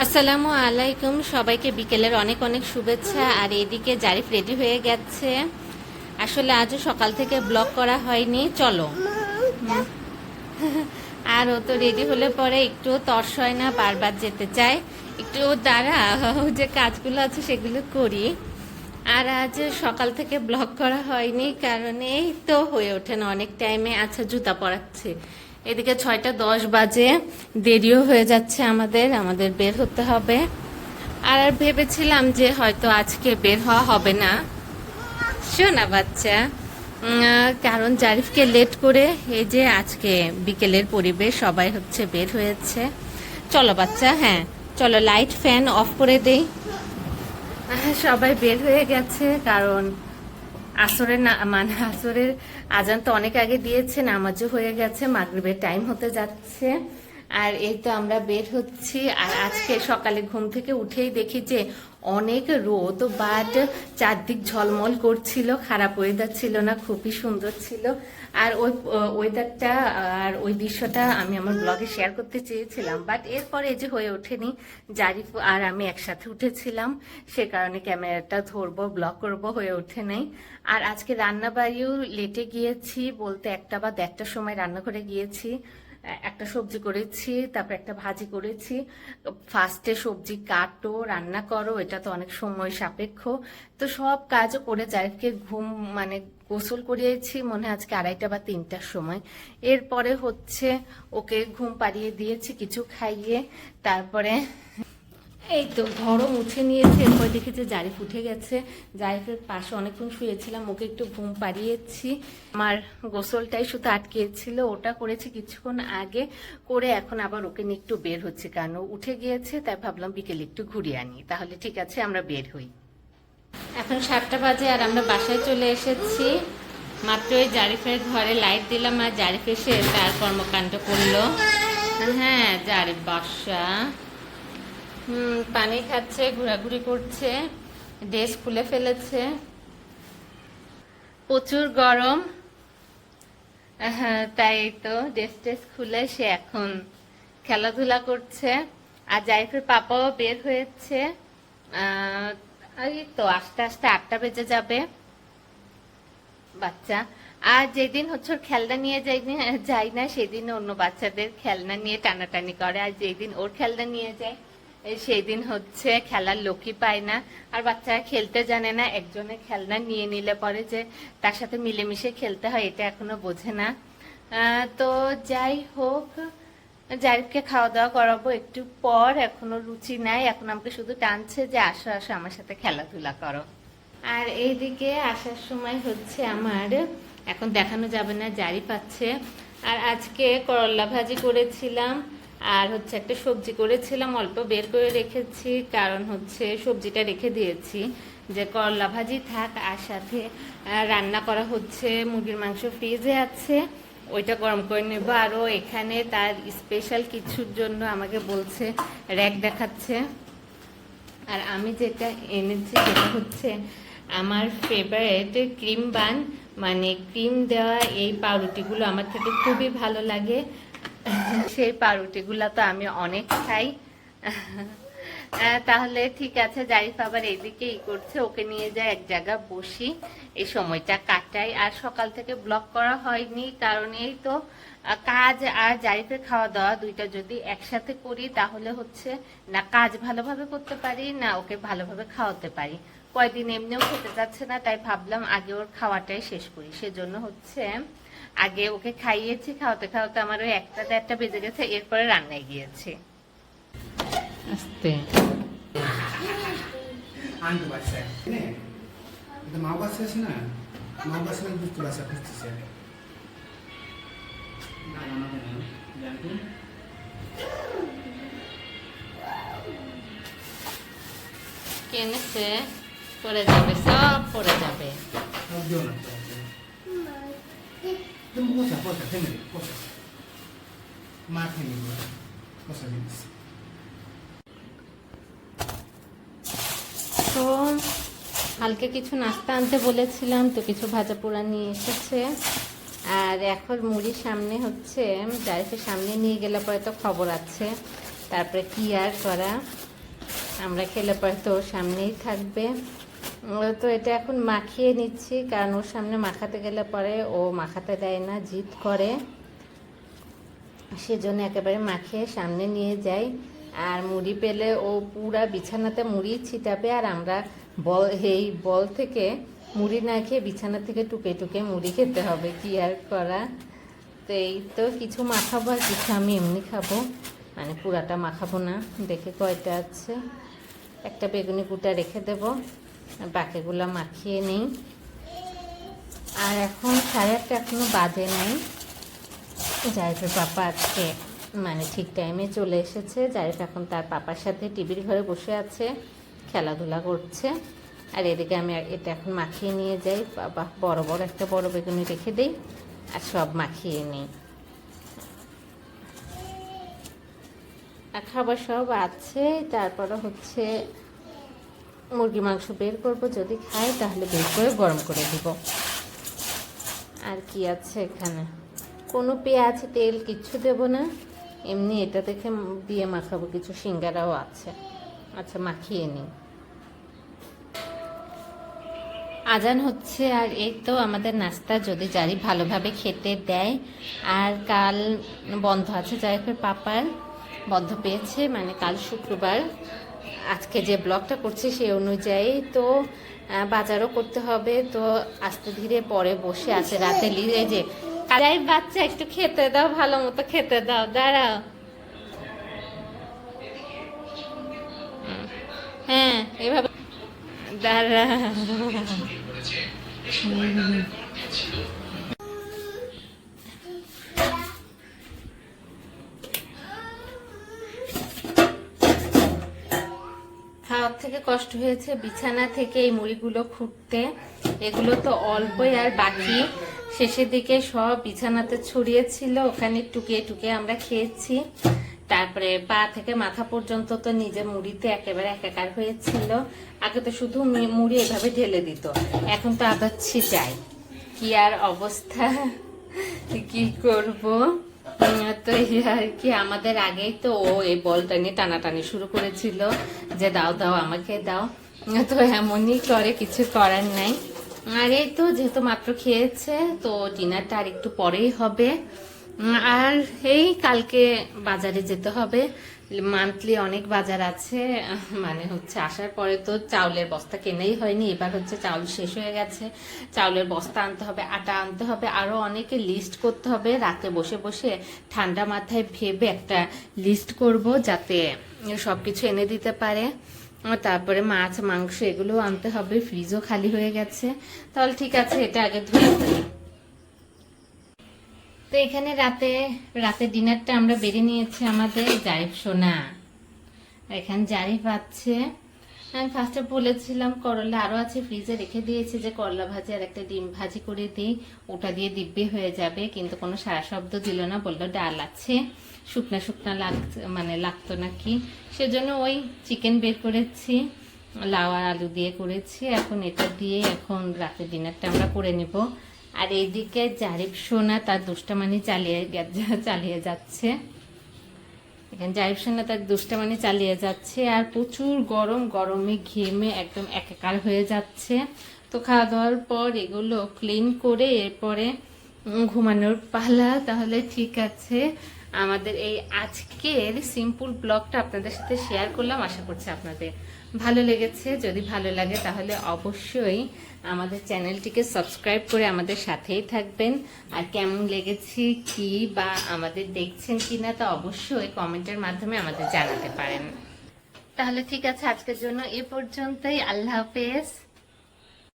আসসালামু আলাইকুম, সবাইকে বিকেলের অনেক অনেক শুভেচ্ছা। আর এদিকে জারিফ রেডি হয়ে গেছে। আসলে আজও সকাল থেকে ব্লগ করা হয়নি। চলো। আর ও তো রেডি হলে পরে একটু তর্স হয় না, বারবার যেতে চায়। একটু দাঁড়া, যে কাজগুলো আছে সেগুলো করি। আর আজ সকাল থেকে ব্লগ করা হয়নি কারণ এই তো হয়ে ওঠে না অনেক টাইমে। আচ্ছা, জুতা পরাচ্ছে। এদিকে 6টা 10 বাজে, দেরিও হয়ে যাচ্ছে আমাদের বের হতে হবে। আর ভেবেছিলাম যে হয়তো আজকে বের হওয়া হবে না, শোনা বাচ্চা। কারণ জারিফকে লেট করে এই যে আজকে বিকেলের পরিবেশ, সবাই হচ্ছে বের হয়েছে। চলো বাচ্চা, হ্যাঁ চলো, লাইট ফ্যান অফ করে দেই। সবাই বের হয়ে গেছে কারণ আসরের আসরের আজান তো অনেক আগে দিয়েছে, নামাজও হয়ে গেছে, মাগরিবের টাইম হতে যাচ্ছে। আর এই তো আমরা বের হচ্ছি। আর আজকে সকালে ঘুম থেকে উঠেই দেখি যে অনেক রোদ, বাট চারদিক ঝলমল করছিল, খারাপ ওয়েদার ছিল না, খুবই সুন্দর ছিল। আর ওই ওয়েদারটা আর ওই দৃশ্যটা আমি আমার ব্লগে শেয়ার করতে চেয়েছিলাম, বাট এরপরে এই যে হয়ে ওঠেনি। জারিফ আর আমি একসাথে উঠেছিলাম, সে কারণে ক্যামেরাটা ধরবো, ব্লগ করব হয়ে ওঠে নাই। আর আজকে রান্না বাড়িও লেটে গিয়েছি, বলতে 1টা বা 1:30টার সময় রান্নাঘরে গিয়েছি। একটা সবজি করেছি, তারপর একটা ভাজি করেছি। ফার্স্টে সবজি কাটো, রান্না করো, এটা তো অনেক সময় সাপেক্ষ। তো সব কাজও করে জারিফকে গোসল করিয়েছি মনে হয় আজকে 2:30 বা 3টার সময়। এরপরে হচ্ছে ওকে ঘুম পাড়িয়ে দিয়েছি, কিছু খাইয়ে। তারপরে এই তো ঘরও মুছে নিয়েছে। এরপর দেখি যে জারিফ উঠে গেছে। জারিফের পাশে অনেকক্ষণ শুয়েছিলাম, ওকে একটু ঘুম পাড়িয়েছি। আমার গোসলটাই শুধু আটকেছিল, ওটা করেছি কিছুক্ষণ আগে করে। এখন আবার ওকে নিয়ে একটু বের হচ্ছে, কারণ উঠে গিয়েছে, তাই ভাবলাম বিকেলে একটু ঘুরিয়ে আনি। তাহলে ঠিক আছে, আমরা বের হই। এখন 7টা বাজে আর আমরা বাসায় চলে এসেছি। মাত্র ওই জারিফের ঘরে লাইট দিলাম আর জারিফ এসে তার কর্মকাণ্ড করলো। হ্যাঁ, জারিফ বাসা পানি খাচ্ছে, ঘোরাঘুরি করছে, ড্রেস খুলে ফেলেছে, প্রচুর গরম। হ্যাঁ, তাই তো ড্রেস খুলে সে এখন খেলাধুলা করছে। আর জাইফের পাপাও বের হয়েছে। এই তো আস্তে আস্তে 8টা বেজে যাবে। বাচ্চা আর যেদিন হচ্ছে ওর খেলনা নিয়ে যাই না সেদিন অন্য বাচ্চাদের খেলনা নিয়ে টানাটানি করে, আর যেদিন ওর খেলনা নিয়ে যায় সেই দিন হচ্ছে খেলার লোকই পায় না। আর বাচ্চারা খেলতে জানে না, একজনের খেলনা নিয়ে নিলে পরে যে তার সাথে মিলেমিশে খেলতে হয় এটা এখনো বোঝে না। তো যাই হোক, জারিফকে খাওয়া দাওয়া করাবো একটু পর। এখনো রুচি নাই, এখন আমাকে শুধু টানছে যে আসো আসো আমার সাথে খেলাধুলা করো। আর এইদিকে আসার সময় হচ্ছে আমার, এখন দেখানো যাবে না, জারিফ আছে। আর আজকে করলা ভাজি করেছিলাম, আর হচ্ছে একটা সবজি করেছিলাম, অল্প বের করে রেখেছি কারণ হচ্ছে সবজিটা রেখে দিয়েছি যে করলা ভাজি থাক। আর সাথে রান্না করা হচ্ছে মুরগির মাংস ফ্রিজে আছে, ওইটা গরম করে নেব। আরও এখানে তার স্পেশাল কিছুর জন্য আমাকে বলছে, র্যাক দেখাচ্ছে। আর আমি যেটা এনেছি সেটা হচ্ছে আমার ফেভারিট ক্রিম বান, ক্রিম দেওয়া এই পাউরুটিগুলো আমার থেকে খুবই ভালো লাগে। সেই পাউরুটিগুলো তো আমি অনেক খাই। তাহলে ঠিক আছে, জারিফ আবার এইদিকে করছে, ওকে নিয়ে যায় এক জায়গা বসি, এই সময়টা কাটাই। আর সকাল থেকে ব্লগ করা হয়নি কারণ এই তো কাজ আর জারিফের খাওয়া দাওয়া দুইটা যদি একসাথে করি তাহলে হচ্ছে না কাজ ভালোভাবে করতে পারি, না ওকে ভালোভাবে খাওয়াতে পারি। কয়দিন এমনিও খেতে যাচ্ছে না, তাই ভাবলাম আগে ওর খাওয়াটাই শেষ করি। সেজন্য হচ্ছে আগে ওকে খাইয়েছি, খাওয়াতে খাওয়াতে আমার ওই 1টা 1:30 বেজে গেছে। এরপরে রান্নায় গিয়েছি। আস্তে Ando বাচ্চা নে এটা মা বাচ্চা আছে না, মা বাচ্চা না দুটো বাচ্চা খুঁজতেছে না না না জানতো কেনেছে, পড়ে যাবে, সব পড়ে যাবে। দিও না তুমি বসা বসা থেমে বসা মা থেমে বসা জিনিস। তো হালকা কিছু নাস্তা আনতে বলেছিলাম, তো কিছু ভাজা পোড়া নিয়ে এসেছে। আর এখন মুড়ির সামনে হচ্ছে জারিফের সামনে নিয়ে গেলে পরে তো খবর আছে, তারপরে কি আর করা। আমরা খেলে পরে তো ওর সামনেই থাকবে। তো এটা এখন মাখিয়ে নিচ্ছি, কারণ ওর সামনে মাখাতে গেলে পরে ও মাখাতে দেয় না, জিদ করে। সেজন্য একেবারে মাখিয়ে সামনে নিয়ে যাই। আর মুড়ি পেলে ও পুরা বিছানাতে মুড়ি ছিটাবে, আর আমরা এই বল থেকে মুড়ি না খেয়ে বিছানা থেকে টুকে টুকে মুড়ি খেতে হবে, কি আর করা। তো এই তো কিছু মাখাবো আর কিছু আমি এমনি খাবো, মানে পুরাটা মাখাবো না। দেখে কয়টা আছে, একটা বেগুনি কুটা রেখে দেবো, বাকিগুলো মাখিয়ে নিই। আর এখন 8:30 এখনো বাজে নাই। জারিফের পাপা আজকে মানে ঠিক টাইমে চলে এসেছে। জারিফ এখন তার পাপার সাথে টিভির ঘরে বসে আছে, খেলাধুলা করছে। আর এদিকে আমি এটা এখন মাখিয়ে নিয়ে যাই। বাবা বড় বড় একটা বড় বেগুনি রেখে দিই আর সব মাখিয়ে নিই। আর খাবার সব আছে, তারপরে হচ্ছে মুরগি মাংস বের করব, যদি খাই তাহলে বের করে গরম করে দিব। আর কি আছে এখানে, কোনো পেঁয়াজ তেল কিচ্ছু দেব না, এমনি এটা দেখে দিয়ে মাখাবো। কিছু সিঙ্গারাও আছে, আচ্ছা মাখিয়ে নিই। আজান হচ্ছে, আর এই তো আমাদের নাস্তা, যদি জারি ভালোভাবে খেতে দেয়। আর কাল বন্ধ আছে, জারিফের পাপার বন্ধ পেয়েছে, মানে কাল শুক্রবার। আজকে যে ব্লগটা করছি সেই অনুযায়ী তো বাজারও করতে হবে, তো আস্তে ধীরে পরে বসে আছে রাতে লিয়ে যে কালাই বাচ্চা একটু খেতে দাও, ভালো মতো খেতে দাও, দাঁড়াও। হ্যাঁ এভাবে দাঁড়া। খাওয়ার থেকে কষ্ট হয়েছে বিছানা থেকে এই মুড়িগুলো খুঁটতে। এগুলো তো অল্পই আর বাকি, শেষের দিকে সব বিছানাতে ছড়িয়েছিল, ওখানে টুকিয়ে টুকিয়ে আমরা খেয়েছি। তারপরে পা থেকে মাথা পর্যন্ত তো নিজে মুড়িতে একেবারে একাকার হয়েছিল। আগে তো শুধু মুড়ি এভাবে ঢেলে দিত, এখন তো আবার ছিটাই। কি আর অবস্থা, কি করব। তো আর কি, আমাদের আগেই তো ও এই বলটা নিয়ে টানাটানি শুরু করেছিল যে দাও দাও আমাকে দাও। তো এমনই করে, কিছু করার নাই। আর এই তো যেহেতু মাত্র খেয়েছে, তো ডিনারটা আর একটু পরেই হবে। আর এই কালকে বাজারে যেতে হবে, মান্থলি অনেক বাজার আছে। মানে হচ্ছে আসার পরে তো চাউলের বস্তা কেনাই হয়নি, এবার হচ্ছে চাউল শেষ হয়ে গেছে, চাউলের বস্তা আনতে হবে, আটা আনতে হবে, আরো অনেকে লিস্ট করতে হবে। রাতে বসে বসে ঠান্ডা মাথায় ভেবে একটা লিস্ট করব, যাতে সবকিছু এনে দিতে পারে। তারপরে মাছ মাংস এগুলো আনতে হবে, ফ্রিজও খালি হয়ে গেছে। তাহলে ঠিক আছে, এটা আগে ধুয়ে ফেলি। তো এখানে রাতে ডিনারটা আমরা বেড়ে নিয়েছি আমাদের। জারিফ সোনা এখানে জারিফ আছে। আমি ফার্স্টে বলেছিলাম করলা আরো আছে, ফ্রিজে রেখে দিয়েছি, যে করলা ভাজি আর একটা ডিম ভাজি করে দিই, ওটা দিয়ে দিব্যি হয়ে যাবে। কিন্তু কোনো সারা শব্দ দিল না, বললো ডাল আছে, শুকনা শুকনা লাগতো নাকি, সেজন্য ওই চিকেন বের করেছি, লাউ আর আলু দিয়ে করেছি। এখন এটা দিয়ে এখন রাতে ডিনারটা আমরা করে নিব। আর এইদিকে জারিফ সোনা তার দুষ্টামানি চালিয়ে যাচ্ছে। এখানে জারিফ সোনা তার দুষ্টামানি চালিয়ে যাচ্ছে। আর প্রচুর গরমে ঘেমে একদম একাকার হয়ে যাচ্ছে। তো খাওয়া দাওয়ার পর এগুলো ক্লিন করে এরপরে ঘুমানোর পালা। তাহলে ঠিক আছে, আমাদের এই আজকের সিম্পল ব্লগটা আপনাদের সাথে শেয়ার করলাম। আশা করছি আপনাদের ভালো লেগেছে। যদি ভালো লাগে তাহলে অবশ্যই আমাদের চ্যানেলটিকে সাবস্ক্রাইব করে আমাদের সাথেই থাকবেন। আর কেমন লেগেছে কি বা আমাদের দেখছেন কিনা তা অবশ্যই কমেন্টের মাধ্যমে আমাদের জানাতে পারেন। তাহলে ঠিক আছে, আজকের জন্য এ পর্যন্তই। আল্লাহ হাফেজ।